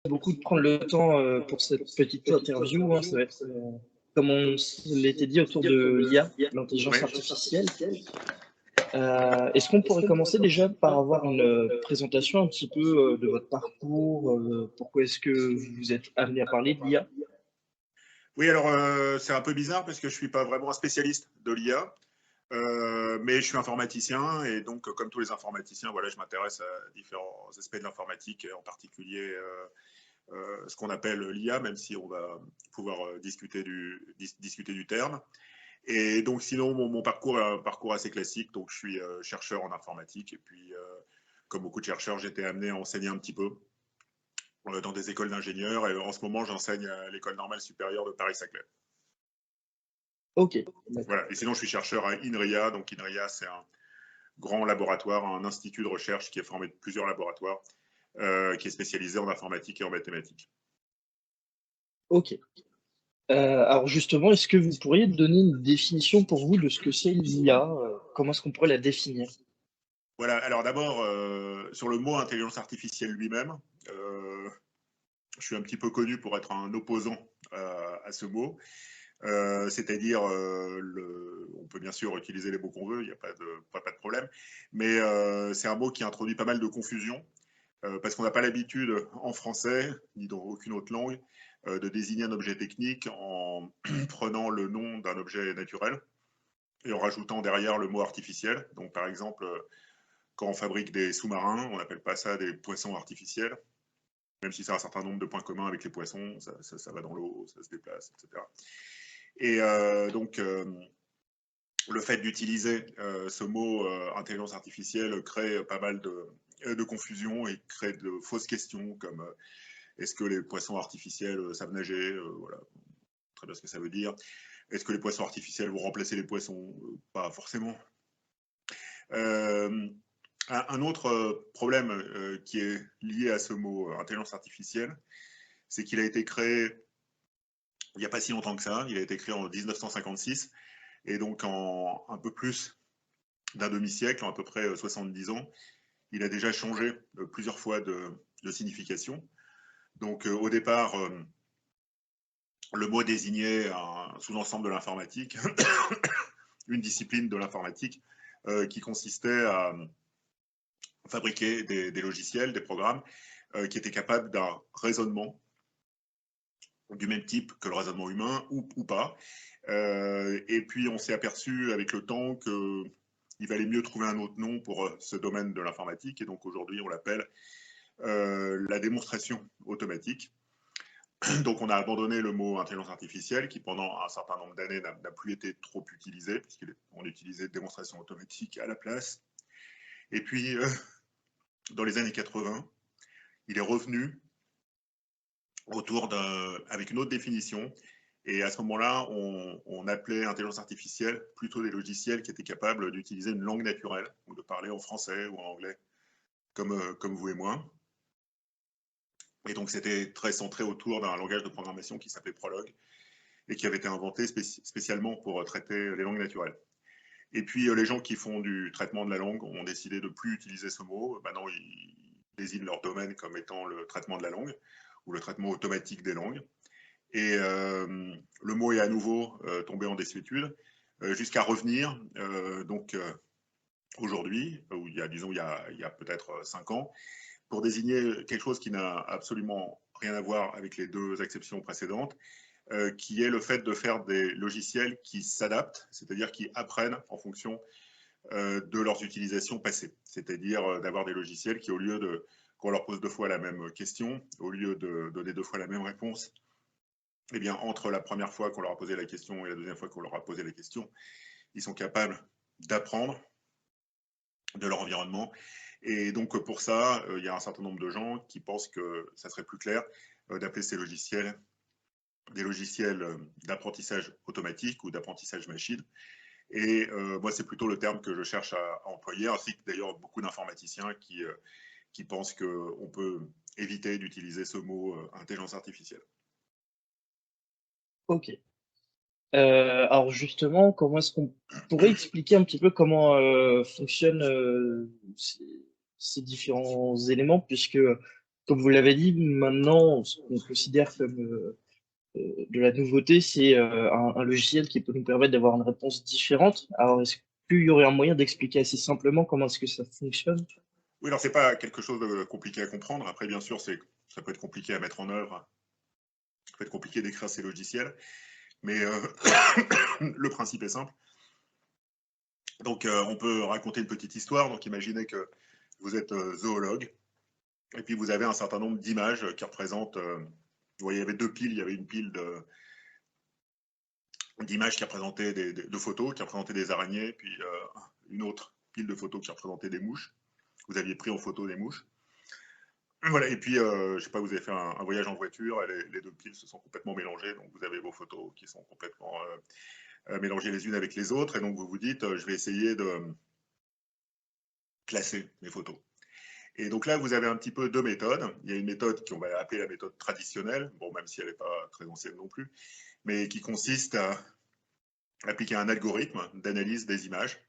beaucoup de prendre le temps pour cette petite interview, hein. Ça va être, comme on l'était dit, autour de l'IA, l'intelligence Oui. artificielle. Est-ce qu'on pourrait commencer déjà par avoir une présentation un petit peu de votre parcours, pourquoi est-ce que vous êtes amené à parler de l'IA? Oui, alors c'est un peu bizarre parce que je suis pas vraiment un spécialiste de l'IA, mais je suis informaticien et donc comme tous les informaticiens, voilà, je m'intéresse à différents aspects de l'informatique, et en particulier ce qu'on appelle l'IA, même si on va pouvoir discuter du terme. Et donc sinon, mon parcours est un parcours assez classique, donc je suis chercheur en informatique et puis comme beaucoup de chercheurs, j'étais amené à enseigner un petit peu dans des écoles d'ingénieurs et en ce moment, j'enseigne à l'École normale supérieure de Paris-Saclay. Ok, d'accord. Voilà. Et sinon, je suis chercheur à INRIA. Donc, INRIA, c'est un grand laboratoire, un institut de recherche qui est formé de plusieurs laboratoires, qui est spécialisé en informatique et en mathématiques. Ok. Alors justement, est-ce que vous pourriez donner une définition pour vous de ce que c'est l'IA? Comment est-ce qu'on pourrait la définir? Voilà. Alors, d'abord, sur le mot intelligence artificielle lui-même, je suis un petit peu connu pour être un opposant à ce mot. C'est-à-dire, on peut bien sûr utiliser les mots qu'on veut, il n'y a pas de problème, mais c'est un mot qui introduit pas mal de confusion, parce qu'on n'a pas l'habitude en français, ni dans aucune autre langue, de désigner un objet technique en prenant le nom d'un objet naturel et en rajoutant derrière le mot artificiel. Donc par exemple, quand on fabrique des sous-marins, on n'appelle pas ça des poissons artificiels, même si ça a un certain nombre de points communs avec les poissons, ça va dans l'eau, ça se déplace, etc. Et donc, le fait d'utiliser ce mot intelligence artificielle crée pas mal de confusion et crée de fausses questions comme est-ce que les poissons artificiels savent nager, voilà, très bien ce que ça veut dire. Est-ce que les poissons artificiels vont remplacer les poissons, pas forcément. Un autre problème qui est lié à ce mot intelligence artificielle, c'est qu'il a été créé il n'y a pas si longtemps que ça. Il a été créé en 1956 et donc en un peu plus d'un demi-siècle, en à peu près 70 ans, il a déjà changé plusieurs fois de signification. Donc au départ, le mot désignait un sous-ensemble de l'informatique, une discipline de l'informatique qui consistait à fabriquer des logiciels, des programmes qui étaient capables d'un raisonnement du même type que le raisonnement humain ou pas. Et puis on s'est aperçu avec le temps qu'il valait mieux trouver un autre nom pour ce domaine de l'informatique. Et donc aujourd'hui, on l'appelle la démonstration automatique. Donc on a abandonné le mot intelligence artificielle qui pendant un certain nombre d'années n'a plus été trop utilisé puisqu'on utilisait démonstration automatique à la place. Et puis dans les années 80, il est revenu avec une autre définition. Et à ce moment-là, on appelait intelligence artificielle plutôt des logiciels qui étaient capables d'utiliser une langue naturelle ou de parler en français ou en anglais comme vous et moi. Et donc c'était très centré autour d'un langage de programmation qui s'appelait Prolog et qui avait été inventé spécialement pour traiter les langues naturelles. Et puis les gens qui font du traitement de la langue ont décidé de ne plus utiliser ce mot. Maintenant, ils désignent leur domaine comme étant le traitement de la langue ou le traitement automatique des langues. Et le mot est à nouveau tombé en désuétude jusqu'à revenir aujourd'hui, où disons, il y a peut-être 5 ans, pour désigner quelque chose qui n'a absolument rien à voir avec les deux exceptions précédentes, qui est le fait de faire des logiciels qui s'adaptent, c'est-à-dire qui apprennent en fonction de leurs utilisations passées. C'est-à-dire d'avoir des logiciels qui, au lieu qu'on leur pose 2 fois la même question, au lieu de donner 2 fois la même réponse, eh bien, entre la première fois qu'on leur a posé la question et la deuxième fois qu'on leur a posé la question, ils sont capables d'apprendre de leur environnement. Et donc, pour ça, il y a un certain nombre de gens qui pensent que ça serait plus clair d'appeler ces logiciels des logiciels d'apprentissage automatique ou d'apprentissage machine. Et moi, c'est plutôt le terme que je cherche à employer, ainsi que d'ailleurs beaucoup d'informaticiens qui pensent qu'on peut éviter d'utiliser ce mot intelligence artificielle. Ok. Alors justement, comment est-ce qu'on pourrait expliquer un petit peu comment fonctionnent ces différents éléments, puisque comme vous l'avez dit, maintenant, ce qu'on considère comme de la nouveauté, c'est un logiciel qui peut nous permettre d'avoir une réponse différente. Alors, est-ce qu'il y aurait un moyen d'expliquer assez simplement comment est-ce que ça fonctionne? Oui, alors c'est pas quelque chose de compliqué à comprendre. Après, bien sûr, ça peut être compliqué à mettre en œuvre, ça peut être compliqué d'écrire ces logiciels, mais le principe est simple. Donc, on peut raconter une petite histoire. Donc, imaginez que vous êtes zoologue, et puis vous avez un certain nombre d'images qui représentent. Vous voyez, il y avait deux piles. Il y avait une pile d'images qui représentaient de photos, qui représentaient des araignées, puis une autre pile de photos qui représentait des mouches. Vous aviez pris en photo des mouches. Voilà, et puis, je ne sais pas, vous avez fait un voyage en voiture, et les deux piles se sont complètement mélangées, donc vous avez vos photos qui sont complètement mélangées les unes avec les autres, et donc vous vous dites, je vais essayer de classer mes photos. Et donc là, vous avez un petit peu deux méthodes. Il y a une méthode qu'on va appeler la méthode traditionnelle, bon, même si elle n'est pas très ancienne non plus, mais qui consiste à appliquer un algorithme d'analyse des images.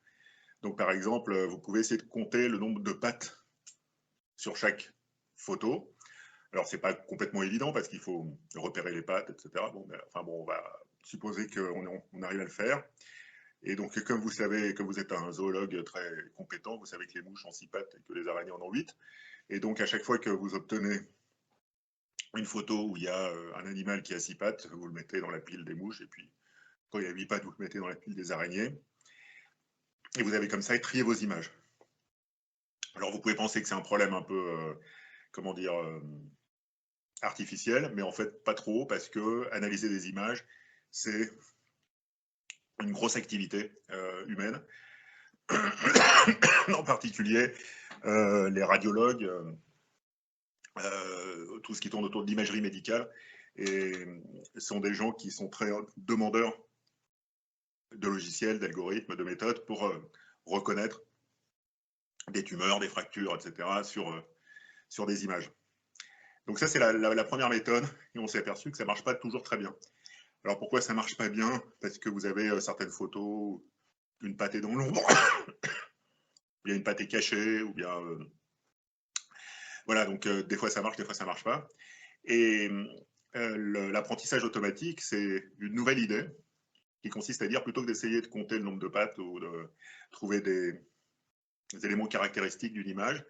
Donc, par exemple, vous pouvez essayer de compter le nombre de pattes sur chaque photo. Alors, ce n'est pas complètement évident parce qu'il faut repérer les pattes, etc. Bon, mais, enfin bon, on va supposer qu'on arrive à le faire. Et donc, comme vous savez, comme vous êtes un zoologue très compétent, vous savez que les mouches ont 6 pattes et que les araignées en ont 8. Et donc, à chaque fois que vous obtenez une photo où il y a un animal qui a 6 pattes, vous le mettez dans la pile des mouches. Et puis, quand il y a 8 pattes, vous le mettez dans la pile des araignées. Et vous avez comme ça trié vos images. Alors, vous pouvez penser que c'est un problème un peu, comment dire, artificiel, mais en fait, pas trop, parce que analyser des images, c'est une grosse activité humaine. En particulier, les radiologues, tout ce qui tourne autour de l'imagerie médicale, et sont des gens qui sont très demandeurs de logiciels, d'algorithmes, de méthodes pour reconnaître des tumeurs, des fractures, etc. sur des images. Donc ça, c'est la première méthode, et on s'est aperçu que ça ne marche pas toujours très bien. Alors pourquoi ça ne marche pas bien? Parce que vous avez certaines photos, une patte est dans l'ombre, il y a une patte est cachée, ou bien... voilà, donc des fois ça marche, des fois ça ne marche pas. Et l'apprentissage automatique, c'est une nouvelle idée qui consiste à dire, plutôt que d'essayer de compter le nombre de pattes ou de trouver des éléments caractéristiques d'une image,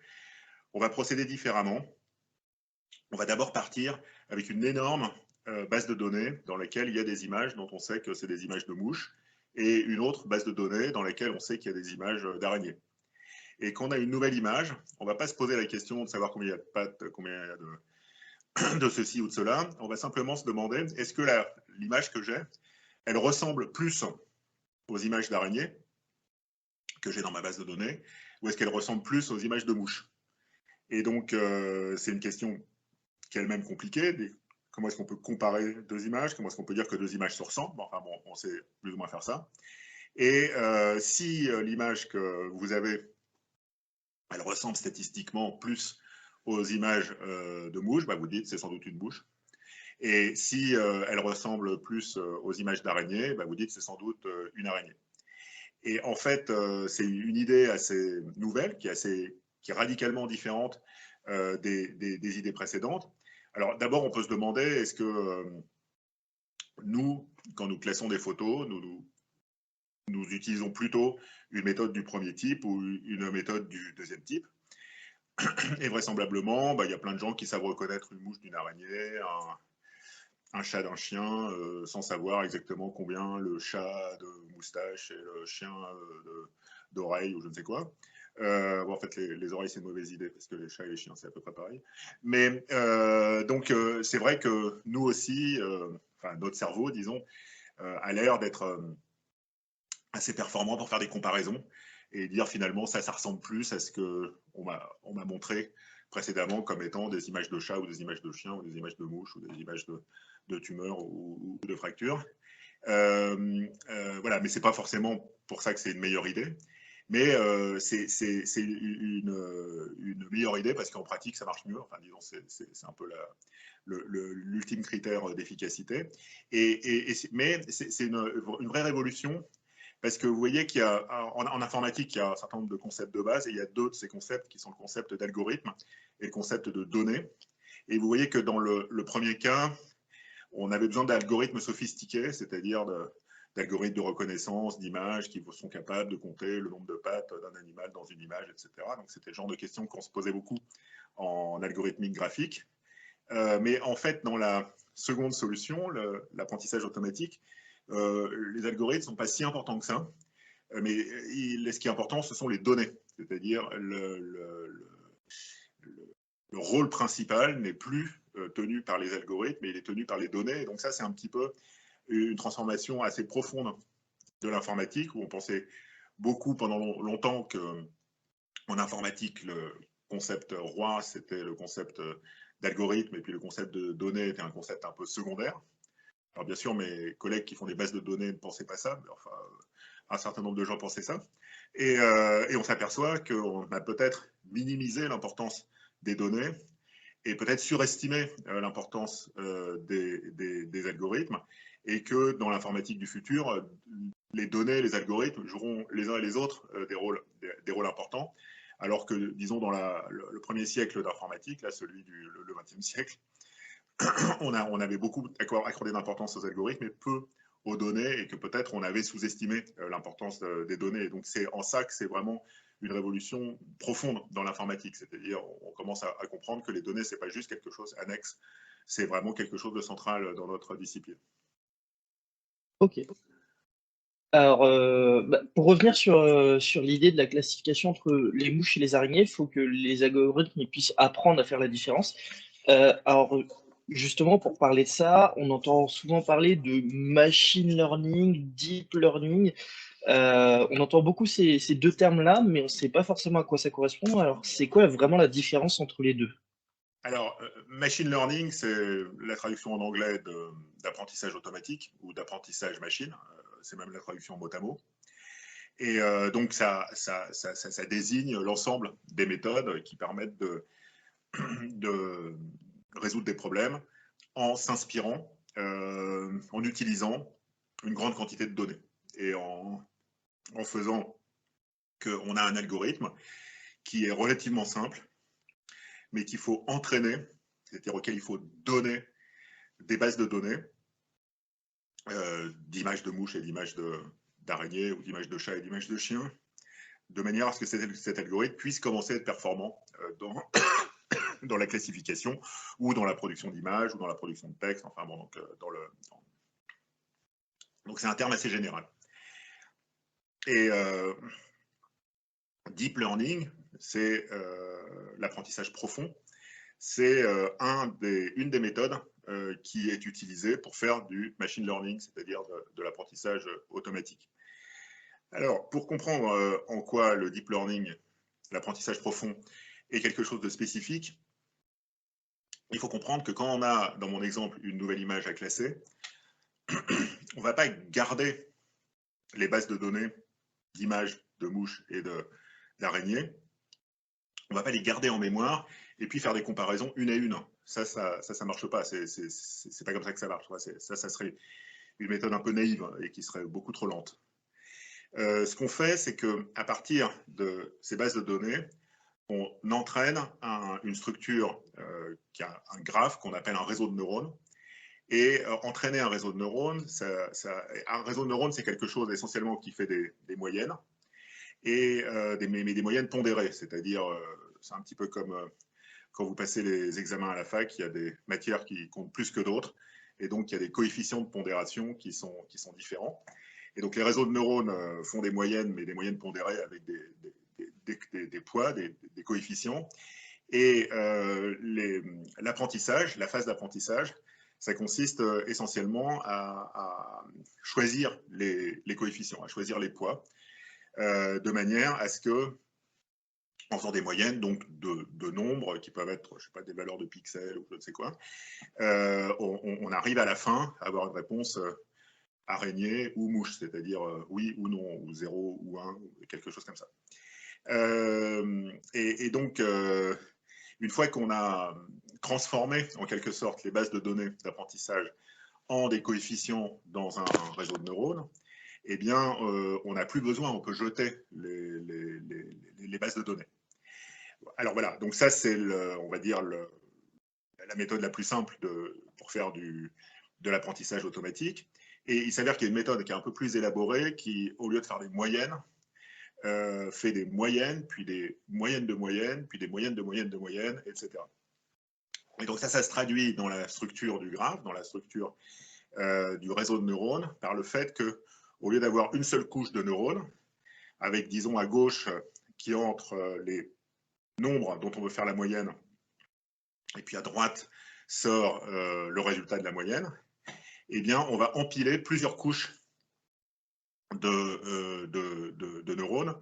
on va procéder différemment. On va d'abord partir avec une énorme base de données dans laquelle il y a des images dont on sait que c'est des images de mouches, et une autre base de données dans laquelle on sait qu'il y a des images d'araignées. Et quand on a une nouvelle image, on ne va pas se poser la question de savoir combien il y a de pattes, combien il y a de ceci ou de cela. On va simplement se demander, est-ce que l'image que j'ai, elle ressemble plus aux images d'araignées que j'ai dans ma base de données, ou est-ce qu'elle ressemble plus aux images de mouches? Et donc, c'est une question qui est elle-même compliquée. Comment est-ce qu'on peut comparer deux images? Comment est-ce qu'on peut dire que deux images se ressemblent? Enfin bon, on sait plus ou moins faire ça. Et si l'image que vous avez, elle ressemble statistiquement plus aux images de mouches, bah vous dites c'est sans doute une mouche. Et si elle ressemble plus aux images d'araignées, bah vous dites c'est sans doute une araignée. Et en fait, c'est une idée assez nouvelle, qui est radicalement différente des idées précédentes. Alors d'abord, on peut se demander, est-ce que nous, quand nous classons des photos, nous utilisons plutôt une méthode du premier type ou une méthode du deuxième type? Et vraisemblablement, bah, y a plein de gens qui savent reconnaître une mouche d'une araignée, un chat d'un chien, sans savoir exactement combien le chat a de moustache et le chien d'oreilles ou je ne sais quoi. Bon, en fait, les oreilles, c'est une mauvaise idée parce que les chats et les chiens, c'est à peu près pareil. Mais donc, c'est vrai que nous aussi, enfin, notre cerveau, disons, a l'air d'être assez performant pour faire des comparaisons et dire finalement ça ressemble plus à ce qu'on m'a montré précédemment comme étant des images de chats ou des images de chiens ou des images de mouches ou des images de tumeurs ou de fractures. Voilà, mais c'est pas forcément pour ça que c'est une meilleure idée. Mais c'est une meilleure idée parce qu'en pratique, ça marche mieux. Enfin, disons, c'est un peu l'ultime critère d'efficacité. Mais c'est une vraie révolution parce que vous voyez qu'il y a, en informatique, il y a un certain nombre de concepts de base et il y a deux de ces concepts qui sont le concept d'algorithme et le concept de données. Et vous voyez que dans le premier cas, on avait besoin d'algorithmes sophistiqués, c'est-à-dire d'algorithmes de reconnaissance d'images qui sont capables de compter le nombre de pattes d'un animal dans une image, etc. Donc c'était le genre de questions qu'on se posait beaucoup en algorithmique graphique. Mais en fait, dans la seconde solution, l'apprentissage automatique, les algorithmes ne sont pas si importants que ça. Mais ce qui est important, ce sont les données. C'est-à-dire le rôle principal n'est plus tenu par les algorithmes, mais il est tenu par les données. Et donc ça, c'est un petit peu une transformation assez profonde de l'informatique, où on pensait beaucoup pendant longtemps qu'en informatique, le concept roi, c'était le concept d'algorithme, et puis le concept de données était un concept un peu secondaire. Alors bien sûr, mes collègues qui font des bases de données ne pensaient pas ça, mais enfin, un certain nombre de gens pensaient ça. Et on s'aperçoit qu'on a peut-être minimisé l'importance des données et peut-être surestimé l'importance des algorithmes, et que dans l'informatique du futur, les données, les algorithmes joueront les uns et les autres des rôles importants, alors que, disons, dans le premier siècle d'informatique, là, celui du XXe siècle, on avait beaucoup accordé d'importance aux algorithmes et peu aux données, et que peut-être on avait sous-estimé l'importance des données. Et donc c'est en ça que c'est vraiment une révolution profonde dans l'informatique, c'est-à-dire on commence à comprendre que les données, c'est pas juste quelque chose annexe, c'est vraiment quelque chose de central dans notre discipline. Ok. Alors, pour revenir sur l'idée de la classification entre les mouches et les araignées, il faut que les algorithmes puissent apprendre à faire la différence. Alors, justement, pour parler de ça, on entend souvent parler de machine learning, deep learning. On entend beaucoup ces deux termes-là, mais on ne sait pas forcément à quoi ça correspond. Alors, c'est quoi vraiment la différence entre les deux? Alors, machine learning, c'est la traduction en anglais d'apprentissage automatique ou d'apprentissage machine. C'est même la traduction mot à mot. Et donc, ça désigne l'ensemble des méthodes qui permettent de résoudre des problèmes en s'inspirant, en utilisant une grande quantité de données et en faisant qu'on a un algorithme qui est relativement simple, mais qu'il faut entraîner, c'est-à-dire auquel il faut donner des bases de données, d'images de mouches et d'images d'araignées, ou d'images de chats et d'images de chiens, de manière à ce que cet algorithme puisse commencer à être performant dans la classification, ou dans la production d'images, ou dans la production de texte, enfin bon, donc donc c'est un terme assez général. Et deep learning, c'est l'apprentissage profond. C'est une des méthodes qui est utilisée pour faire du machine learning, c'est-à-dire de l'apprentissage automatique. Alors, pour comprendre en quoi le deep learning, l'apprentissage profond, est quelque chose de spécifique, il faut comprendre que quand on a, dans mon exemple, une nouvelle image à classer, on ne va pas garder les bases de données d'images de mouches et d'araignées. On ne va pas les garder en mémoire et puis faire des comparaisons une à une. Ça marche pas. C'est pas comme ça que ça marche. Ça serait une méthode un peu naïve et qui serait beaucoup trop lente. Ce qu'on fait, c'est qu'à partir de ces bases de données, on entraîne une structure qui a un graphe qu'on appelle un réseau de neurones. Et entraîner un réseau de neurones, un réseau de neurones, c'est quelque chose essentiellement qui fait des moyennes, et mais des moyennes pondérées, c'est-à-dire, c'est un petit peu comme quand vous passez les examens à la fac, il y a des matières qui comptent plus que d'autres, et donc il y a des coefficients de pondération qui sont différents. Et donc les réseaux de neurones font des moyennes, mais des moyennes pondérées avec des poids, des coefficients. Et l'apprentissage, la phase d'apprentissage, ça consiste essentiellement à choisir les coefficients, à choisir les poids, de manière à ce que, en faisant des moyennes, donc de nombres qui peuvent être, je sais pas, des valeurs de pixels ou je ne sais quoi, on arrive à la fin à avoir une réponse araignée ou mouche, c'est-à-dire oui ou non, ou 0 ou 1, quelque chose comme ça. Et donc, une fois qu'on a transformé en quelque sorte les bases de données d'apprentissage en des coefficients dans un réseau de neurones, eh bien, on n'a plus besoin, on peut jeter les bases de données. Alors voilà, donc ça c'est, on va dire, la méthode la plus simple pour faire de l'apprentissage automatique. Et il s'avère qu'il y a une méthode qui est un peu plus élaborée, qui, au lieu de faire des moyennes, fait des moyennes, puis des moyennes de moyennes, puis des moyennes de moyennes de moyennes, etc. Et donc ça se traduit dans la structure du graphe, dans la structure du réseau de neurones, par le fait que, au lieu d'avoir une seule couche de neurones, avec, disons, à gauche, qui entre les nombres dont on veut faire la moyenne, et puis à droite sort le résultat de la moyenne, eh bien, on va empiler plusieurs couches de neurones.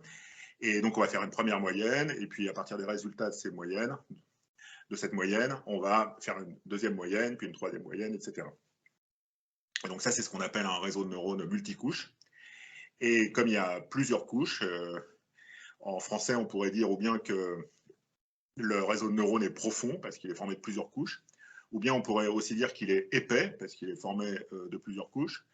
Et donc, on va faire une première moyenne, et puis à partir des résultats de cette moyenne, on va faire une deuxième moyenne, puis une troisième moyenne, etc. Et donc ça, c'est ce qu'on appelle un réseau de neurones multicouches. Et comme il y a plusieurs couches, en français, on pourrait dire ou bien que le réseau de neurones est profond, parce qu'il est formé de plusieurs couches, ou bien on pourrait aussi dire qu'il est épais, parce qu'il est formé de plusieurs couches.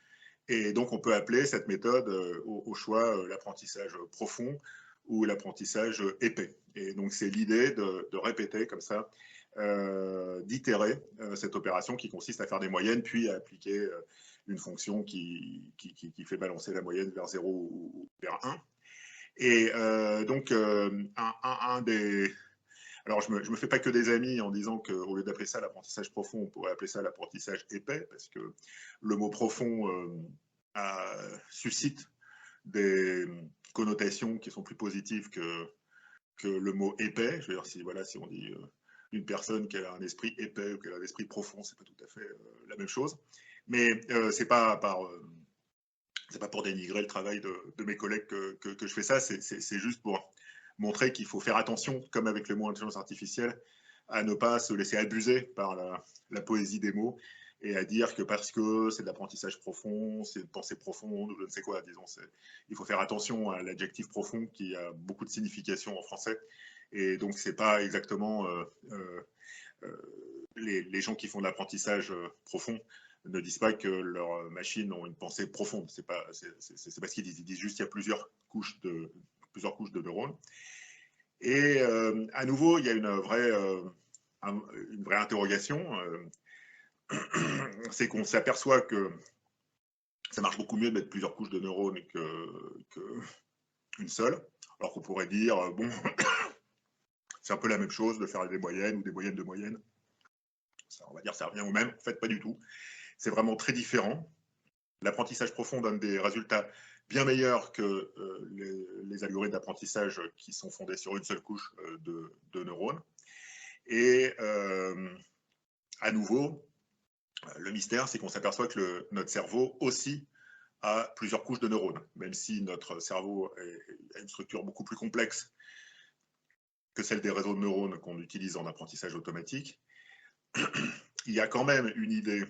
Et donc, on peut appeler cette méthode au choix l'apprentissage profond ou l'apprentissage épais. Et donc, c'est l'idée de répéter comme ça, d'itérer cette opération qui consiste à faire des moyennes, puis à appliquer une fonction qui fait balancer la moyenne vers 0 ou vers 1. Et donc, un des... Alors, je me fais pas que des amis en disant qu'au lieu d'appeler ça l'apprentissage profond, on pourrait appeler ça l'apprentissage épais, parce que le mot profond suscite des connotations qui sont plus positives que le mot épais. Je veux dire, si on dit une personne qui a un esprit épais ou qui a un esprit profond, c'est pas tout à fait la même chose. Mais c'est pas pour dénigrer le travail de mes collègues que je fais ça, c'est juste pour montrer qu'il faut faire attention, comme avec le mot intelligence artificielle, à ne pas se laisser abuser par la poésie des mots et à dire que parce que c'est de l'apprentissage profond, c'est une pensée profonde, ou je ne sais quoi, disons. Il faut faire attention à l'adjectif profond qui a beaucoup de signification en français. Et donc, c'est pas exactement les gens qui font de l'apprentissage profond ne disent pas que leurs machines ont une pensée profonde. C'est pas ce qu'ils disent. Ils disent juste qu'il y a plusieurs couches de neurones. Et à nouveau, il y a une vraie interrogation. C'est qu'on s'aperçoit que ça marche beaucoup mieux de mettre plusieurs couches de neurones qu'une seule. Alors qu'on pourrait dire, bon, c'est un peu la même chose de faire des moyennes ou des moyennes de moyennes. Ça, on va dire ça revient au même. En fait, pas du tout. C'est vraiment très différent. L'apprentissage profond donne des résultats bien meilleurs que les algorithmes d'apprentissage qui sont fondés sur une seule couche de neurones. Et à nouveau, le mystère, c'est qu'on s'aperçoit que notre cerveau aussi a plusieurs couches de neurones, même si notre cerveau a une structure beaucoup plus complexe que celle des réseaux de neurones qu'on utilise en apprentissage automatique. Il y a quand même une idée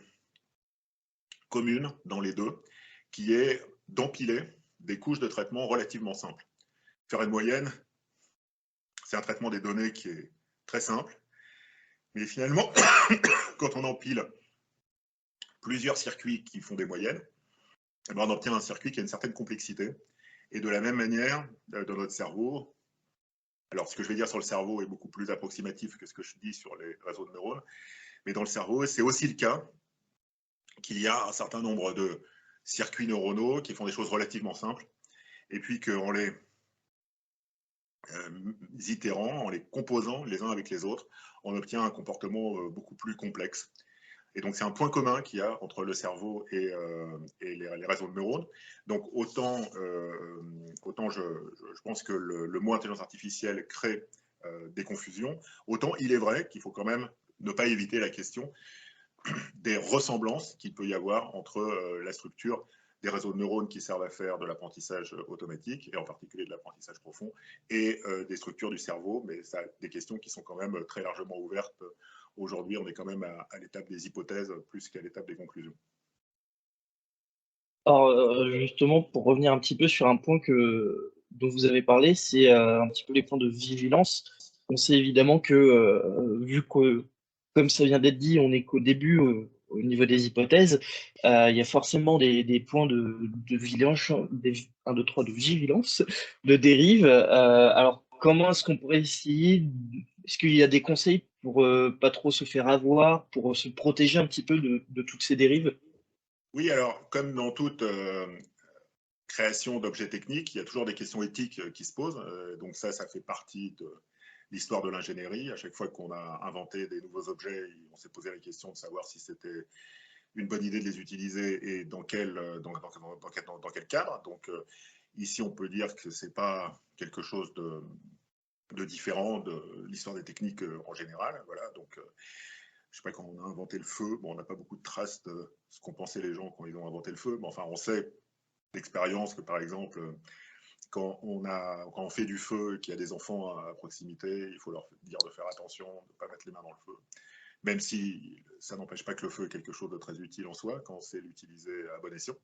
commune dans les deux, qui est d'empiler des couches de traitement relativement simples. Faire une moyenne, c'est un traitement des données qui est très simple, mais finalement, quand on empile plusieurs circuits qui font des moyennes, eh bien, on obtient un circuit qui a une certaine complexité. Et de la même manière, dans notre cerveau, alors ce que je vais dire sur le cerveau est beaucoup plus approximatif que ce que je dis sur les réseaux de neurones, mais dans le cerveau, c'est aussi le cas qu'il y a un certain nombre de circuits neuronaux qui font des choses relativement simples, et puis qu'en les itérant, en les composant les uns avec les autres, on obtient un comportement beaucoup plus complexe. Et donc, c'est un point commun qu'il y a entre le cerveau et les réseaux de neurones. Donc, autant je pense que le mot intelligence artificielle crée des confusions, autant il est vrai qu'il faut quand même ne pas éviter la question des ressemblances qu'il peut y avoir entre la structure des réseaux de neurones qui servent à faire de l'apprentissage automatique, et en particulier de l'apprentissage profond, et des structures du cerveau, mais ça a des questions qui sont quand même très largement ouvertes. Aujourd'hui, on est quand même à l'étape des hypothèses plus qu'à l'étape des conclusions. Alors, justement, pour revenir un petit peu sur un point dont vous avez parlé, c'est un petit peu les points de vigilance. On sait évidemment que, vu que, comme ça vient d'être dit, on n'est qu'au début au niveau des hypothèses, il y a forcément des points de vigilance, des 1, 2, 3 de vigilance, de dérive. Alors, comment est-ce qu'on pourrait essayer Est-ce qu'il y a des conseils pour pas trop se faire avoir, pour se protéger un petit peu de toutes ces dérives? Oui, alors, comme dans toute création d'objets techniques, il y a toujours des questions éthiques qui se posent. Donc ça fait partie de l'histoire de l'ingénierie. À chaque fois qu'on a inventé des nouveaux objets, on s'est posé la question de savoir si c'était une bonne idée de les utiliser et dans quel, dans quel cadre. Donc ici, on peut dire que ce n'est pas quelque chose de différent de l'histoire des techniques en général. Voilà, donc je sais pas, quand on a inventé le feu, bon, on n'a pas beaucoup de traces de ce qu'ont pensé les gens quand ils ont inventé le feu, mais enfin, on sait d'expérience que, par exemple, quand on fait du feu et qu'il y a des enfants à proximité, il faut leur dire de faire attention, de ne pas mettre les mains dans le feu. Même si ça n'empêche pas que le feu est quelque chose de très utile en soi, quand on sait l'utiliser à bon escient.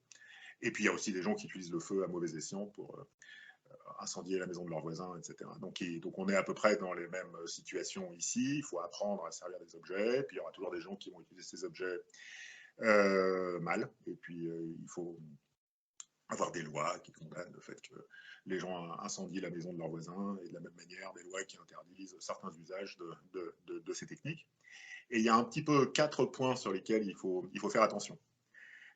Et puis il y a aussi des gens qui utilisent le feu à mauvais escient pour incendier la maison de leurs voisins, etc. Donc on est à peu près dans les mêmes situations ici. Il faut apprendre à servir des objets, puis il y aura toujours des gens qui vont utiliser ces objets mal. Et puis il faut avoir des lois qui condamnent le fait que les gens incendient la maison de leurs voisins, et de la même manière des lois qui interdisent certains usages de ces techniques. Et il y a un petit peu 4 points sur lesquels il faut faire attention.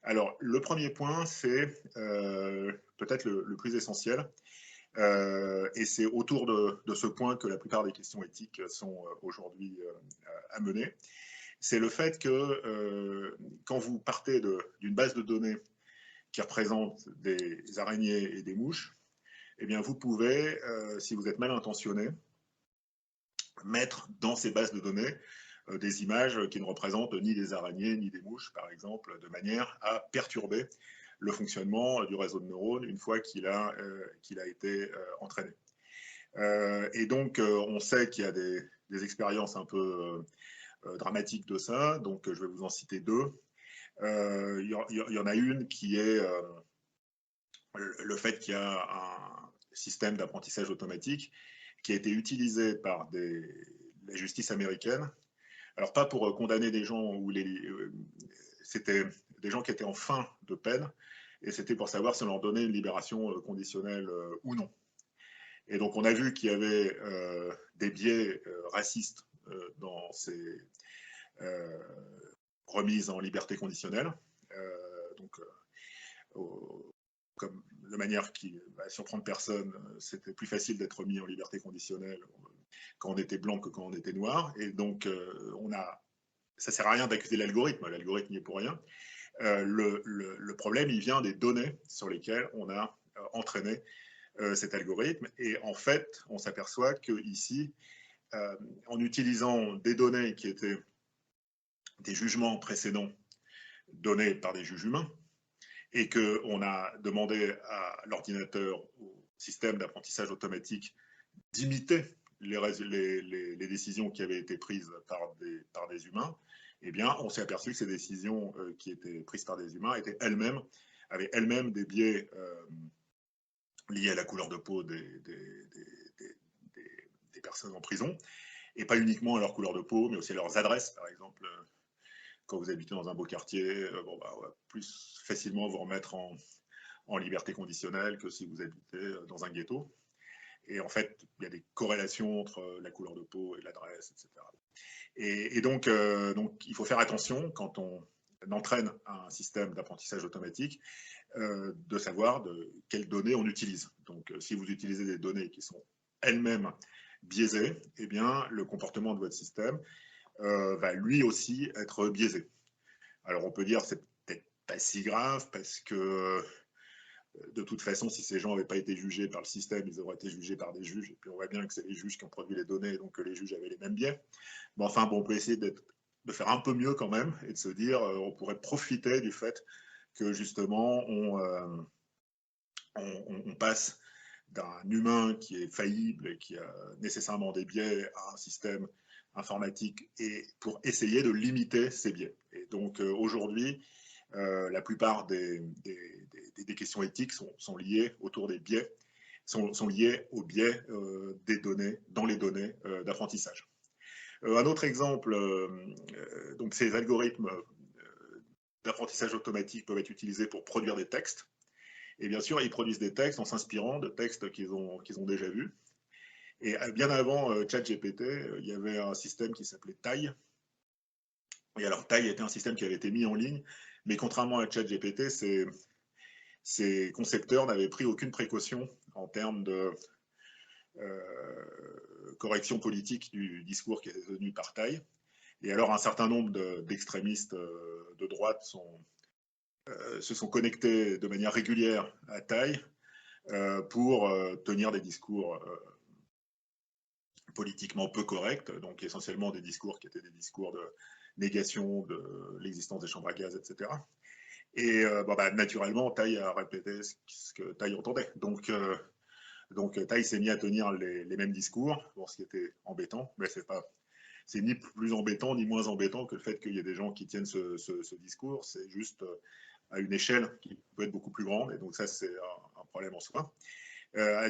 Alors, le premier point, c'est peut-être le plus essentiel, et c'est autour de ce point que la plupart des questions éthiques sont aujourd'hui amenées. C'est le fait que quand vous partez d'une base de données qui représente des araignées et des mouches, eh bien vous pouvez, si vous êtes mal intentionné, mettre dans ces bases de données des images qui ne représentent ni des araignées ni des mouches, par exemple, de manière à perturber le fonctionnement du réseau de neurones une fois qu'il a été entraîné. Et donc, on sait qu'il y a des expériences un peu dramatiques de ça, donc je vais vous en citer deux. Il y en a une qui est le fait qu'il y a un système d'apprentissage automatique qui a été utilisé par la justice américaine. Alors, pas pour condamner des gens où c'était des gens qui étaient en fin de peine, et c'était pour savoir si on leur donnait une libération conditionnelle ou non. Et donc, on a vu qu'il y avait des biais racistes dans ces remises en liberté conditionnelle. Donc, comme de manière qui, sur 30 personnes, c'était plus facile d'être mis en liberté conditionnelle quand on était blanc que quand on était noir. Et donc, ça ne sert à rien d'accuser l'algorithme y est pour rien. Le problème, il vient des données sur lesquelles on a entraîné cet algorithme. Et en fait, on s'aperçoit qu'ici, en utilisant des données qui étaient des jugements précédents donnés par des juges humains, et qu'on a demandé à l'ordinateur, au système d'apprentissage automatique, d'imiter les décisions qui avaient été prises par des humains, eh bien, on s'est aperçu que ces décisions qui étaient prises par des humains avaient elles-mêmes des biais liés à la couleur de peau des personnes en prison, et pas uniquement à leur couleur de peau, mais aussi à leurs adresses, par exemple. Quand vous habitez dans un beau quartier, on va plus facilement vous remettre en liberté conditionnelle que si vous habitez dans un ghetto. Et en fait, il y a des corrélations entre la couleur de peau et l'adresse, etc. Et donc, il faut faire attention quand on entraîne un système d'apprentissage automatique, de savoir quelles données on utilise. Donc, si vous utilisez des données qui sont elles-mêmes biaisées, eh bien, le comportement de votre système va lui aussi être biaisé. Alors, on peut dire que c'est peut-être pas si grave parce que de toute façon, si ces gens n'avaient pas été jugés par le système, ils auraient été jugés par des juges. Et puis on voit bien que c'est les juges qui ont produit les données, donc que les juges avaient les mêmes biais. Mais enfin, bon, on peut essayer de faire un peu mieux quand même et de se dire, on pourrait profiter du fait que justement, on passe d'un humain qui est faillible et qui a nécessairement des biais à un système informatique, et pour essayer de limiter ces biais. Et donc aujourd'hui, la plupart des questions éthiques sont liées autour des biais, sont liées aux biais des données, dans les données d'apprentissage. Un autre exemple, donc ces algorithmes d'apprentissage automatique peuvent être utilisés pour produire des textes. Et bien sûr, ils produisent des textes en s'inspirant de textes qu'ils ont déjà vus. Et bien avant ChatGPT, il y avait un système qui s'appelait Tai. Et alors Tai était un système qui avait été mis en ligne, mais contrairement à ChatGPT, ces concepteurs n'avaient pris aucune précaution en termes de correction politique du discours qui était tenu par Tai. Et alors un certain nombre d'extrémistes de droite se sont connectés de manière régulière à Tai pour tenir des discours politiquement peu corrects, donc essentiellement des discours qui étaient des discours de négation de l'existence des chambres à gaz, etc. Et naturellement, Tai a répété ce que Tai entendait. Donc Tai s'est mis à tenir les mêmes discours, bon, ce qui était embêtant, mais c'est ni plus embêtant ni moins embêtant que le fait qu'il y ait des gens qui tiennent ce discours. C'est juste à une échelle qui peut être beaucoup plus grande, et donc ça, c'est un problème en soi.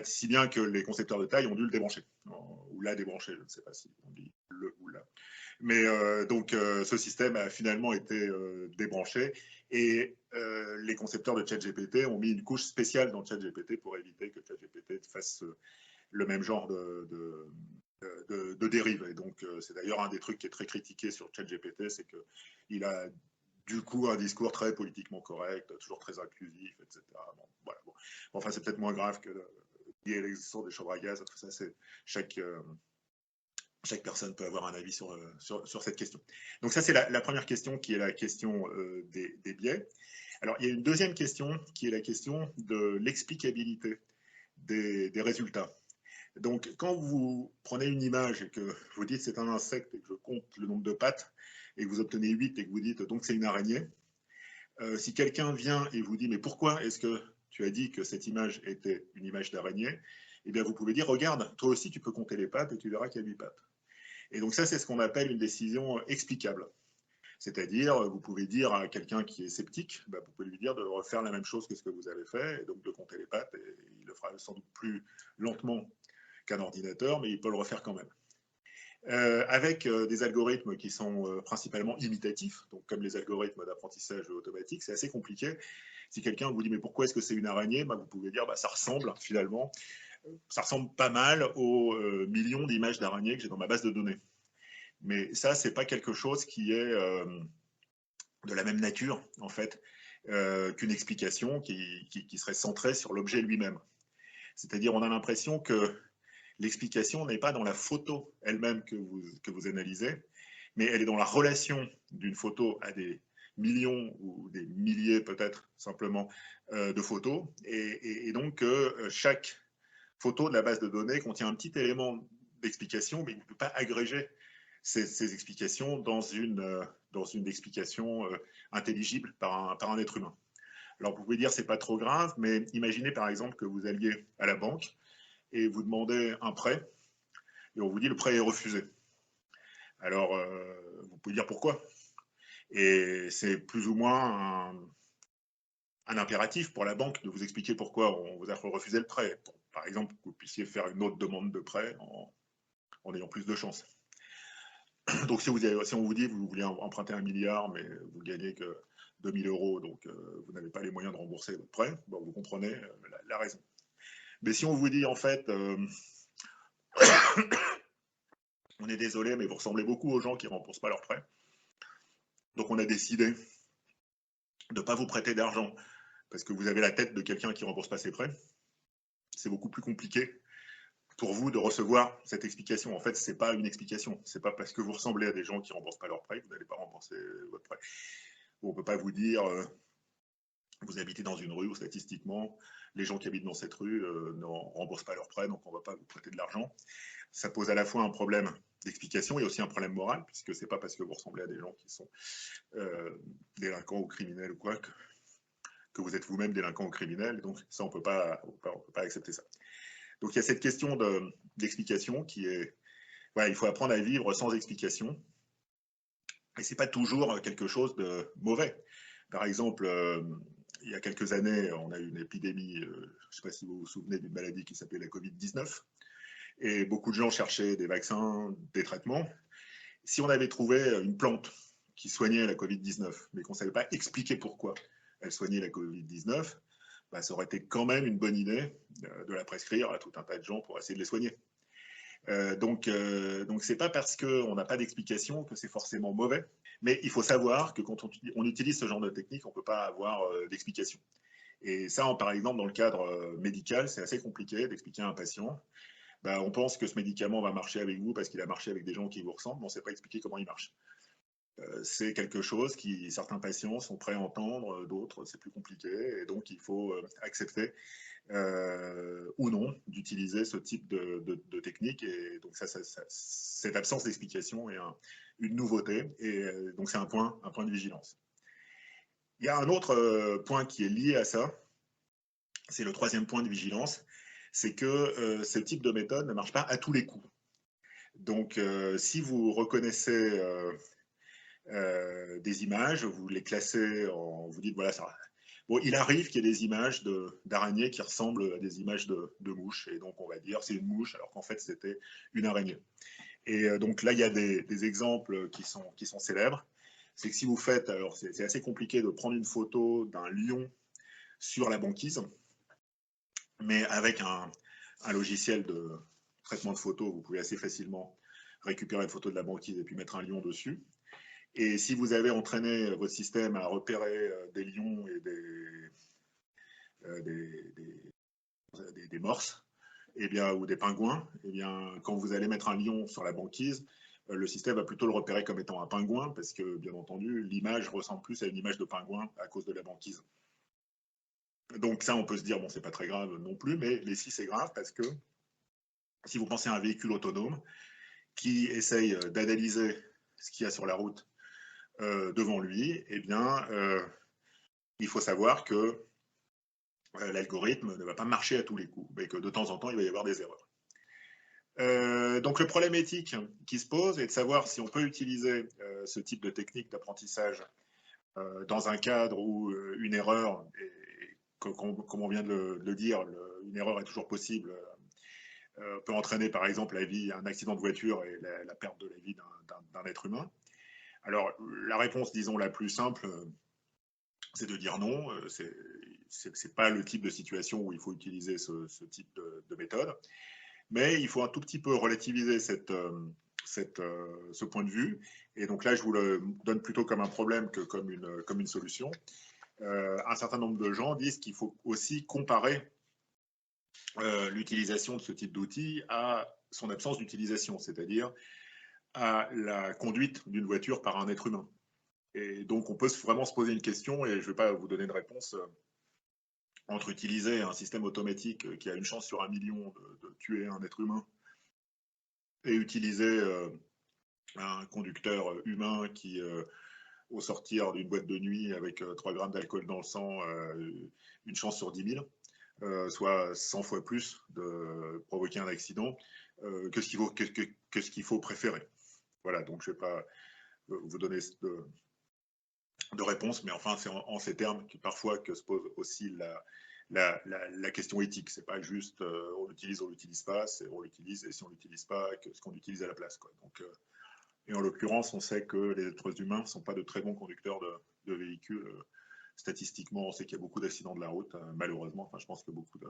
Si bien que les concepteurs de taille ont dû le débrancher, ou la débrancher, je ne sais pas si on dit le ou la. Mais ce système a finalement été débranché, et les concepteurs de ChatGPT ont mis une couche spéciale dans ChatGPT pour éviter que ChatGPT fasse le même genre de dérive. Et donc, c'est d'ailleurs un des trucs qui est très critiqué sur ChatGPT, c'est qu'il a du coup un discours très politiquement correct, toujours très inclusif, etc. Bon, voilà, bon. Enfin, c'est peut-être moins grave que l'existence des chambres à gaz. Tout ça, chaque personne peut avoir un avis sur cette question. Donc ça, c'est la première question, qui est la question des biais. Alors, il y a une deuxième question qui est la question de l'explicabilité des résultats. Donc, quand vous prenez une image et que vous dites c'est un insecte et que je compte le nombre de pattes et que vous obtenez 8 et que vous dites donc c'est une araignée, si quelqu'un vient et vous dit mais pourquoi est-ce que tu as dit que cette image était une image d'araignée, eh bien vous pouvez dire regarde, toi aussi tu peux compter les pattes et tu verras qu'il y a 8 pattes. Et donc ça, c'est ce qu'on appelle une décision explicable. C'est-à-dire, vous pouvez dire à quelqu'un qui est sceptique, vous pouvez lui dire de refaire la même chose que ce que vous avez fait, et donc de compter les pattes, et il le fera sans doute plus lentement qu'un ordinateur, mais il peut le refaire quand même. Avec des algorithmes qui sont principalement imitatifs, donc comme les algorithmes d'apprentissage automatique, c'est assez compliqué. Si quelqu'un vous dit mais pourquoi est-ce que c'est une araignée, vous pouvez dire ça ressemble finalement, ça ressemble pas mal aux millions d'images d'araignées que j'ai dans ma base de données. Mais ça, c'est pas quelque chose qui est de la même nature en fait qu'une explication qui serait centrée sur l'objet lui-même. C'est-à-dire, on a l'impression que l'explication n'est pas dans la photo elle-même que vous analysez, mais elle est dans la relation d'une photo à des millions ou des milliers peut-être simplement de photos, et donc chaque photo de la base de données contient un petit élément d'explication, mais il ne peut pas agréger ces explications dans une explication intelligible par un être humain. Alors vous pouvez dire c'est pas trop grave, mais imaginez par exemple que vous alliez à la banque et vous demandez un prêt, et on vous dit le prêt est refusé. Alors, vous pouvez dire pourquoi. Et c'est plus ou moins un impératif pour la banque de vous expliquer pourquoi on vous a refusé le prêt. Pour, par exemple, que vous puissiez faire une autre demande de prêt en ayant plus de chance. Donc, si on vous dit que vous voulez emprunter 1 milliard, mais vous gagnez que 2 000 euros, donc vous n'avez pas les moyens de rembourser votre prêt, vous comprenez la raison. Mais si on vous dit, en fait, on est désolé, mais vous ressemblez beaucoup aux gens qui ne remboursent pas leurs prêts. Donc on a décidé de ne pas vous prêter d'argent parce que vous avez la tête de quelqu'un qui ne rembourse pas ses prêts. C'est beaucoup plus compliqué pour vous de recevoir cette explication. En fait, ce n'est pas une explication. Ce n'est pas parce que vous ressemblez à des gens qui ne remboursent pas leurs prêts que vous n'allez pas rembourser votre prêt. On ne peut pas vous dire vous habitez dans une rue où statistiquement, les gens qui habitent dans cette rue ne remboursent pas leurs prêts, donc on ne va pas vous prêter de l'argent. Ça pose à la fois un problème d'explication et aussi un problème moral, puisque ce n'est pas parce que vous ressemblez à des gens qui sont délinquants ou criminels ou quoi que vous êtes vous-même délinquant ou criminel. Donc ça, on ne peut pas accepter ça. Donc il y a cette question d'explication qui est... Voilà, il faut apprendre à vivre sans explication. Et ce n'est pas toujours quelque chose de mauvais. Par exemple, il y a quelques années, on a eu une épidémie, je ne sais pas si vous vous souvenez d'une maladie qui s'appelait la Covid-19, et beaucoup de gens cherchaient des vaccins, des traitements. Si on avait trouvé une plante qui soignait la Covid-19, mais qu'on ne savait pas expliquer pourquoi elle soignait la Covid-19, ça aurait été quand même une bonne idée de la prescrire à tout un tas de gens pour essayer de les soigner. Donc, c'est pas parce qu'on n'a pas d'explication que c'est forcément mauvais, mais il faut savoir que quand on utilise ce genre de technique, on ne peut pas avoir d'explication. Et ça, par exemple, dans le cadre médical, c'est assez compliqué d'expliquer à un patient. Ben, on pense que ce médicament va marcher avec vous parce qu'il a marché avec des gens qui vous ressemblent, mais on ne sait pas expliquer comment il marche. C'est quelque chose qui, certains patients sont prêts à entendre, d'autres, c'est plus compliqué, et donc il faut accepter ou non d'utiliser ce type de technique. Et donc cette absence d'explication est une nouveauté, et donc c'est un point de vigilance. Il y a un autre point qui est lié à ça, c'est le troisième point de vigilance, c'est que ce type de méthode ne marche pas à tous les coups. Donc si vous reconnaissez des images, vous les classez, vous dites voilà, ça. Bon, il arrive qu'il y ait des images d'araignées qui ressemblent à des images de mouches, et donc on va dire c'est une mouche alors qu'en fait c'était une araignée. Et donc là il y a des exemples qui sont célèbres. C'est que si vous faites, alors c'est assez compliqué de prendre une photo d'un lion sur la banquise, mais avec un logiciel de traitement de photo, vous pouvez assez facilement récupérer une photo de la banquise et puis mettre un lion dessus. Et si vous avez entraîné votre système à repérer des lions et des morses, eh bien, ou des pingouins, eh bien, quand vous allez mettre un lion sur la banquise, le système va plutôt le repérer comme étant un pingouin, parce que, bien entendu, l'image ressemble plus à une image de pingouin à cause de la banquise. Donc ça, on peut se dire, bon, c'est pas très grave non plus, mais si c'est grave, parce que si vous pensez à un véhicule autonome qui essaye d'analyser ce qu'il y a sur la route devant lui, eh bien, il faut savoir que l'algorithme ne va pas marcher à tous les coups, mais que de temps en temps, il va y avoir des erreurs. Donc le problème éthique qui se pose est de savoir si on peut utiliser ce type de technique d'apprentissage dans un cadre où une erreur, comme on vient de le dire, une erreur est toujours possible, peut entraîner par exemple un accident de voiture et la perte de la vie d'un être humain. Alors la réponse, disons, la plus simple, c'est de dire non, c'est pas le type de situation où il faut utiliser ce type de méthode, mais il faut un tout petit peu relativiser ce point de vue, et donc là je vous le donne plutôt comme un problème que comme une solution. Un certain nombre de gens disent qu'il faut aussi comparer l'utilisation de ce type d'outil à son absence d'utilisation, c'est-à-dire à la conduite d'une voiture par un être humain. Et donc, on peut vraiment se poser une question, et je ne vais pas vous donner de réponse, entre utiliser un système automatique qui a une chance sur 1 million de tuer un être humain et utiliser un conducteur humain qui, au sortir d'une boîte de nuit avec 3 grammes d'alcool dans le sang, une chance sur 10 000, soit 100 fois plus de provoquer un accident, que ce qu'il faut préférer. Voilà, donc je ne vais pas vous donner de réponse, mais enfin, c'est en ces termes parfois que se pose aussi la question éthique. C'est pas juste on l'utilise pas, c'est on l'utilise, et si on l'utilise pas, ce qu'on utilise à la place, quoi. Donc, et en l'occurrence, on sait que les êtres humains ne sont pas de très bons conducteurs de véhicules. Statistiquement, on sait qu'il y a beaucoup d'accidents de la route, malheureusement. Enfin, je pense que beaucoup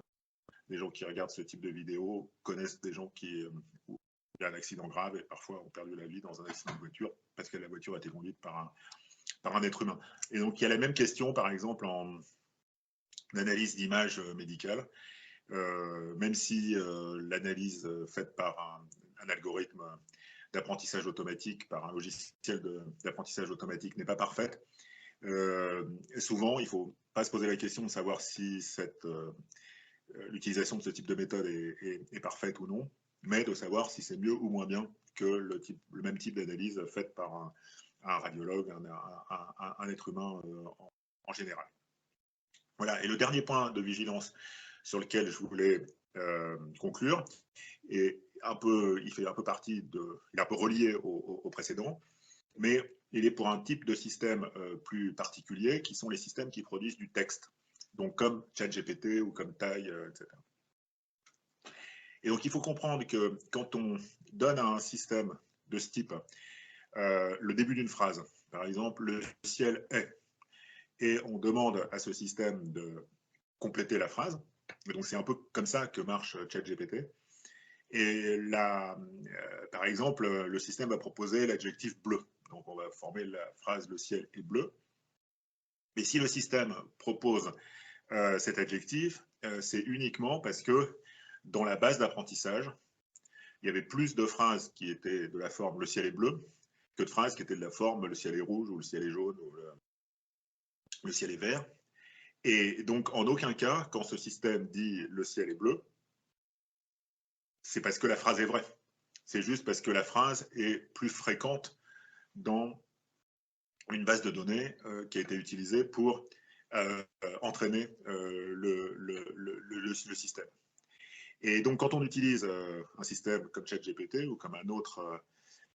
des gens qui regardent ce type de vidéos connaissent des gens qui ont eu un accident grave et parfois ont perdu la vie dans un accident de voiture parce que la voiture a été conduite par un être humain. Et donc, il y a la même question, par exemple, en analyse d'image médicale, même si l'analyse faite par un algorithme d'apprentissage automatique, par un logiciel d'apprentissage automatique n'est pas parfaite, souvent, il ne faut pas se poser la question de savoir si l'utilisation de ce type de méthode est parfaite ou non, mais de savoir si c'est mieux ou moins bien que le même type d'analyse faite par un radiologue, un être humain en général. Voilà, et le dernier point de vigilance sur lequel je voulais conclure, il fait un peu partie il est un peu relié au précédent, mais il est pour un type de système plus particulier, qui sont les systèmes qui produisent du texte, donc comme ChatGPT ou comme Tai, etc. Et donc il faut comprendre que quand on donne à un système de ce type le début d'une phrase, par exemple, le ciel est, et on demande à ce système de compléter la phrase, et donc c'est un peu comme ça que marche ChatGPT, Et là, par exemple, le système va proposer l'adjectif bleu. Donc on va former la phrase le ciel est bleu. Mais si le système propose cet adjectif, c'est uniquement parce que dans la base d'apprentissage, il y avait plus de phrases qui étaient de la forme le ciel est bleu que de phrases qui étaient de la forme le ciel est rouge ou le ciel est jaune ou le ciel est vert. Et donc, en aucun cas, quand ce système dit le ciel est bleu, c'est parce que la phrase est vraie. C'est juste parce que la phrase est plus fréquente dans une base de données qui a été utilisée pour entraîner le système. Et donc, quand on utilise un système comme ChatGPT ou comme un autre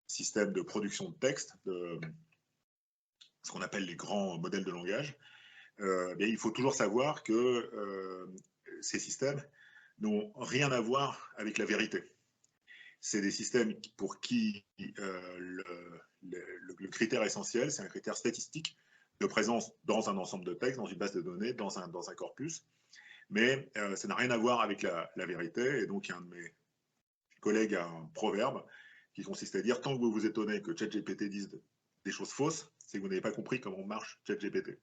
système de production de texte, ce qu'on appelle les grands modèles de langage, bien, il faut toujours savoir que ces systèmes n'ont rien à voir avec la vérité. C'est des systèmes pour qui le critère essentiel, c'est un critère statistique de présence dans un ensemble de textes, dans une base de données, dans un corpus, mais ça n'a rien à voir avec la vérité. Et donc, un de mes collègues a un proverbe qui consiste à dire « Tant que vous vous étonnez que ChatGPT dise des choses fausses, c'est que vous n'avez pas compris comment marche ChatGPT. »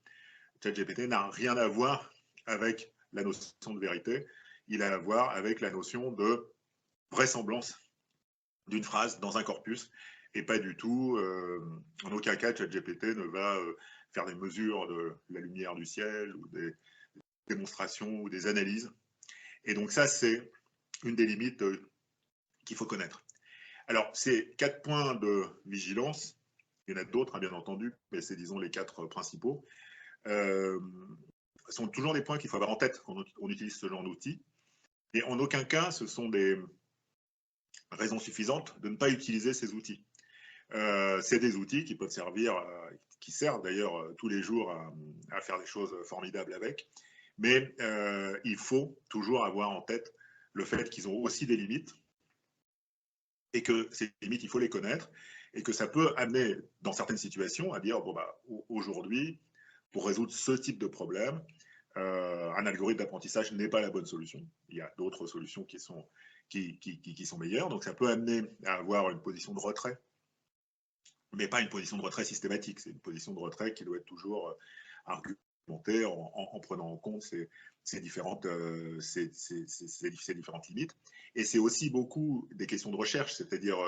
ChatGPT n'a rien à voir avec la notion de vérité, il a à voir avec la notion de vraisemblance d'une phrase dans un corpus, et pas du tout, en aucun cas, ChatGPT ne va faire des mesures de la lumière du ciel, ou des démonstrations, ou des analyses. Et donc ça, c'est une des limites qu'il faut connaître. Alors, ces 4 points de vigilance, il y en a d'autres, hein, bien entendu, mais c'est, disons, les 4 principaux, sont toujours des points qu'il faut avoir en tête quand on utilise ce genre d'outils. Et en aucun cas, ce sont des raisons suffisantes de ne pas utiliser ces outils. C'est des outils qui peuvent servir, qui servent d'ailleurs tous les jours à faire des choses formidables avec, mais il faut toujours avoir en tête le fait qu'ils ont aussi des limites, et que ces limites, il faut les connaître, et que ça peut amener, dans certaines situations, à dire, bon, bah, aujourd'hui, pour résoudre ce type de problème, un algorithme d'apprentissage n'est pas la bonne solution. Il y a d'autres solutions qui sont meilleures. Donc, ça peut amener à avoir une position de retrait, mais pas une position de retrait systématique. C'est une position de retrait qui doit être toujours argumentée en prenant en compte ces différentes limites. Et c'est aussi beaucoup des questions de recherche, c'est-à-dire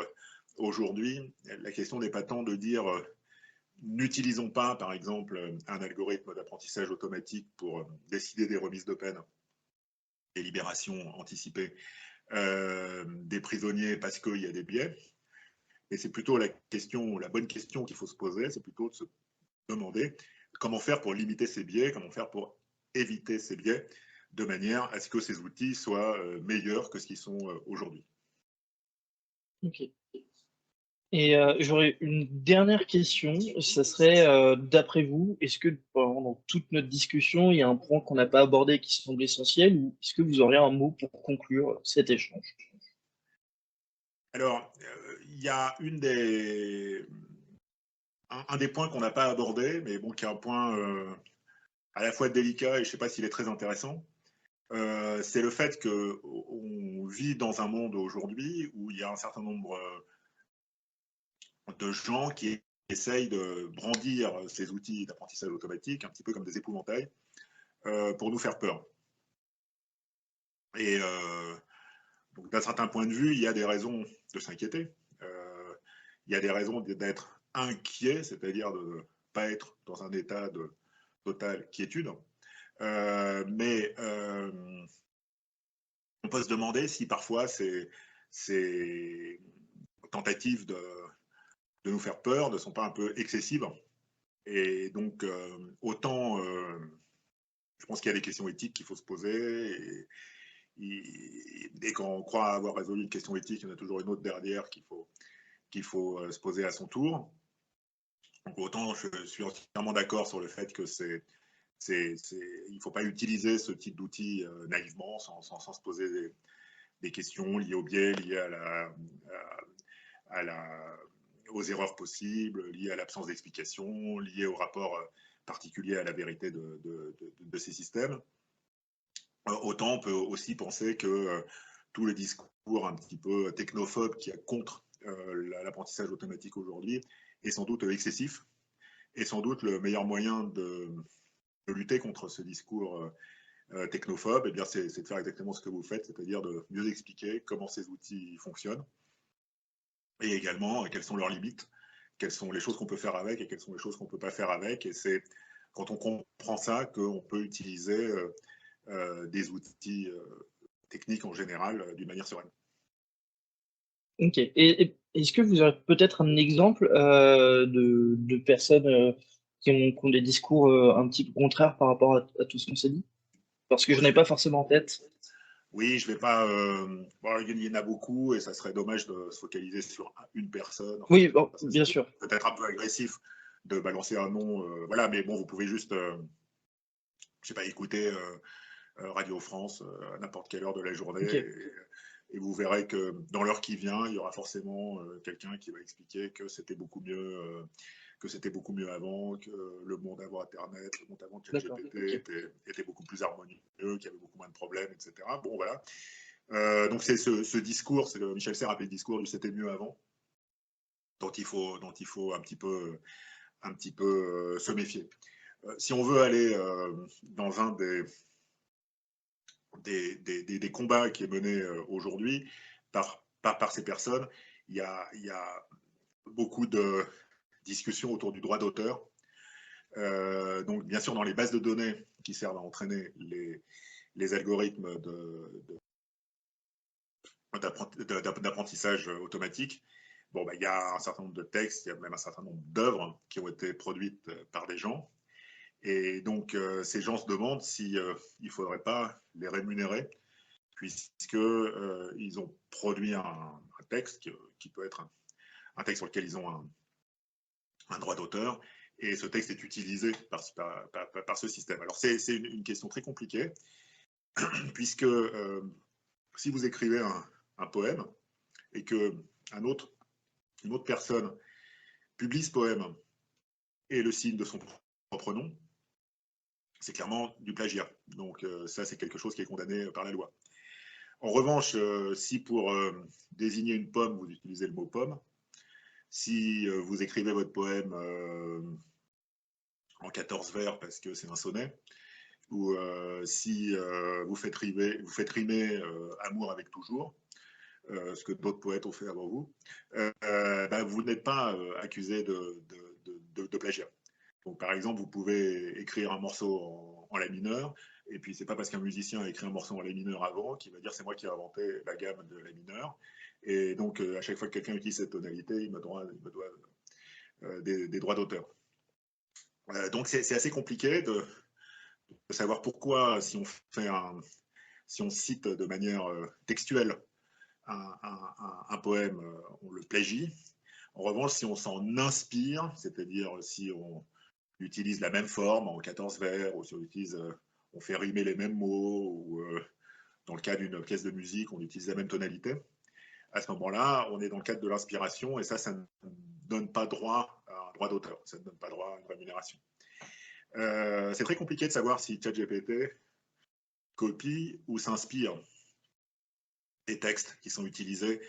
aujourd'hui, la question n'est pas tant de dire n'utilisons pas, par exemple, un algorithme d'apprentissage automatique pour décider des remises de peine, des libérations anticipées des prisonniers parce qu'il y a des biais. Et c'est plutôt la bonne question qu'il faut se poser, c'est plutôt de se demander comment faire pour limiter ces biais, comment faire pour éviter ces biais, de manière à ce que ces outils soient meilleurs que ce qu'ils sont aujourd'hui. Ok. Et j'aurais une dernière question, ça serait, d'après vous, est-ce que pendant toute notre discussion, il y a un point qu'on n'a pas abordé qui semble essentiel, ou est-ce que vous auriez un mot pour conclure cet échange? Alors, il y a un des points qu'on n'a pas abordé, mais bon, qui est un point à la fois délicat et je ne sais pas s'il est très intéressant, c'est le fait qu'on vit dans un monde aujourd'hui où il y a un certain nombre de gens qui essayent de brandir ces outils d'apprentissage automatique un petit peu comme des épouvantails pour nous faire peur. Et donc, d'un certain point de vue, il y a des raisons de s'inquiéter. Il y a des raisons d'être inquiet, c'est-à-dire de ne pas être dans un état de totale quiétude. Mais on peut se demander si parfois ces tentatives de nous faire peur ne sont pas un peu excessives. Et donc, autant, je pense qu'il y a des questions éthiques qu'il faut se poser. Et quand on croit avoir résolu une question éthique, il y en a toujours une autre derrière qu'il faut se poser à son tour. Donc, autant je suis entièrement d'accord sur le fait que il ne faut pas utiliser ce type d'outils naïvement, sans se poser des questions liées au biais, liées aux erreurs possibles, liées à l'absence d'explication, liées au rapport particulier à la vérité de ces systèmes. Autant on peut aussi penser que tout le discours un petit peu technophobe qui est contre l'apprentissage automatique aujourd'hui est sans doute excessif, et sans doute le meilleur moyen de lutter contre ce discours technophobe, eh bien, c'est de faire exactement ce que vous faites, c'est-à-dire de mieux expliquer comment ces outils fonctionnent, et également quelles sont leurs limites, quelles sont les choses qu'on peut faire avec et quelles sont les choses qu'on ne peut pas faire avec. Et c'est quand on comprend ça qu'on peut utiliser des outils techniques en général d'une manière sereine. Ok. Et est-ce que vous aurez peut-être un exemple de personnes qui ont des discours un petit peu contraires par rapport à tout ce qu'on s'est dit? Parce que je n'ai pas forcément en tête. Oui, je vais pas. Bon, il y en a beaucoup et ça serait dommage de se focaliser sur une personne. Enfin, Oui, bon, bien c'est sûr. peut-être un peu agressif de balancer un nom. Voilà, mais bon, vous pouvez juste, je sais pas, écouter Radio France à n'importe quelle heure de la journée. Ok. Et vous verrez que dans l'heure qui vient, il y aura forcément quelqu'un qui va expliquer que c'était beaucoup mieux avant, que le monde avant Internet, le monde avant D'accord. ChatGPT Ok. était beaucoup plus harmonieux, qu'il y avait beaucoup moins de problèmes, etc. Bon, voilà. Donc c'est ce discours, c'est Michel Serres appelé le discours du c'était mieux avant, dont il faut un petit peu se méfier. Si on veut aller dans un des combats qui est mené aujourd'hui par ces personnes, il y a beaucoup de discussions autour du droit d'auteur. Donc, bien sûr, dans les bases de données qui servent à entraîner les algorithmes d'apprentissage automatique, bon, bah, il y a un certain nombre de textes, il y a même un certain nombre d'œuvres qui ont été produites par des gens. Et donc, ces gens se demandent si il ne faudrait pas les rémunérer, puisqu'ils ont produit un texte qui peut être un texte sur lequel ils ont un droit d'auteur, et ce texte est utilisé par ce système. Alors, c'est une question très compliquée, puisque si vous écrivez un poème et qu'une autre personne publie ce poème et le signe de son propre nom, c'est clairement du plagiat. Donc ça, c'est quelque chose qui est condamné par la loi. En revanche, si pour désigner une pomme, vous utilisez le mot pomme, si vous écrivez votre poème en 14 vers parce que c'est un sonnet, ou si vous faites rimer amour avec toujours, ce que d'autres poètes ont fait avant vous, bah, vous n'êtes pas accusé de plagiat. Donc, par exemple, vous pouvez écrire un morceau en la mineur, et puis c'est pas parce qu'un musicien a écrit un morceau en la mineur avant qu'il va dire c'est moi qui ai inventé la gamme de la mineur. Et donc, à chaque fois que quelqu'un utilise cette tonalité, il me doit des droits d'auteur. Donc, c'est assez compliqué de savoir pourquoi, si on cite de manière textuelle un poème, on le plagie. En revanche, si on s'en inspire, c'est-à-dire si on utilise la même forme en 14 vers, ou si on fait rimer les mêmes mots, ou dans le cas d'une pièce de musique, on utilise la même tonalité, à ce moment-là, on est dans le cadre de l'inspiration, et ça ne donne pas droit à un droit d'auteur, ça ne donne pas droit à une rémunération. C'est très compliqué de savoir si ChatGPT copie ou s'inspire des textes qui sont utilisés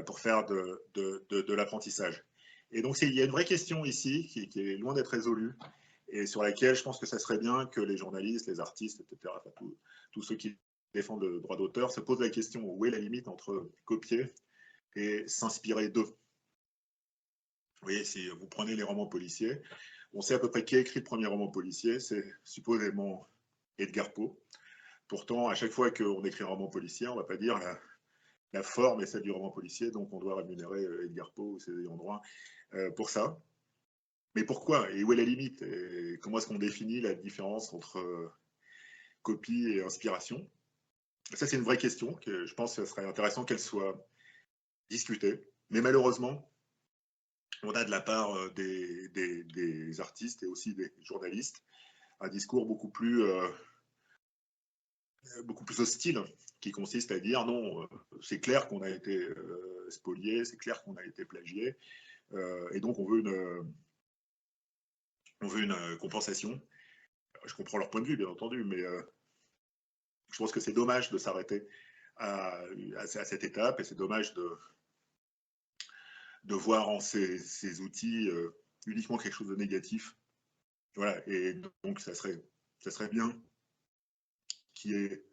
pour faire de l'apprentissage. Et donc, il y a une vraie question ici qui est loin d'être résolue, et sur laquelle je pense que ça serait bien que les journalistes, les artistes, etc., enfin, tous ceux qui défendent le droit d'auteur se posent la question où est la limite entre copier et s'inspirer d'eux. Vous voyez, si vous prenez les romans policiers, on sait à peu près qui a écrit le premier roman policier, c'est supposément Edgar Poe. Pourtant, à chaque fois qu'on écrit un roman policier, on ne va pas dire la forme est celle du roman policier, donc on doit rémunérer Edgar Poe ou ses ayants droit pour ça. Mais pourquoi? Et où est la limite? Et comment est-ce qu'on définit la différence entre copie et inspiration? Ça, c'est une vraie question, que je pense que ce serait intéressant qu'elle soit discutée. Mais malheureusement, on a de la part des artistes et aussi des journalistes un discours beaucoup plus hostile, qui consiste à dire non, c'est clair qu'on a été spolié, c'est clair qu'on a été plagié, et donc on veut une compensation. Je comprends leur point de vue, bien entendu, mais je pense que c'est dommage de s'arrêter à cette étape, et c'est dommage de voir en ces outils uniquement quelque chose de négatif. Voilà, et donc ça serait bien qu'il y ait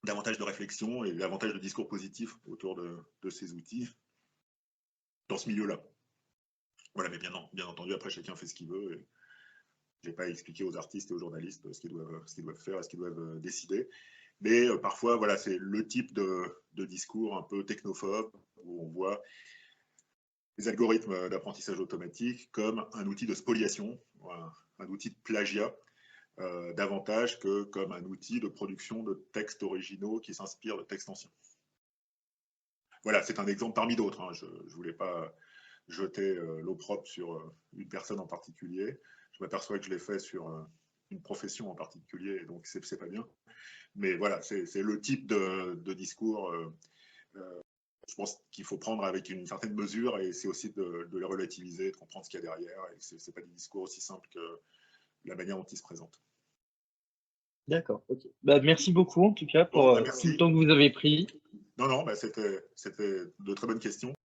davantage de réflexion et davantage de discours positifs autour de ces outils dans ce milieu-là. Voilà, mais bien entendu, après, chacun fait ce qu'il veut. Et je n'ai pas expliqué aux artistes et aux journalistes ce qu'ils doivent faire et ce qu'ils doivent décider. Mais parfois, voilà, c'est le type de discours un peu technophobe où on voit les algorithmes d'apprentissage automatique comme un outil de spoliation, un outil de plagiat, davantage que comme un outil de production de textes originaux qui s'inspirent de textes anciens. Voilà, c'est un exemple parmi d'autres. Hein. Je ne voulais pas jeter l'opprobre sur une personne en particulier. Je m'aperçois que je l'ai fait sur une profession en particulier, donc c'est pas bien. Mais voilà, c'est le type de discours, je pense qu'il faut prendre avec une certaine mesure, et c'est aussi de les relativiser, de comprendre ce qu'il y a derrière, et c'est pas des discours aussi simples que la manière dont ils se présentent. D'accord, ok. Bah, merci beaucoup en tout cas Bon, pour bah, tout le merci. temps que vous avez pris. Non, bah, c'était de très bonnes questions.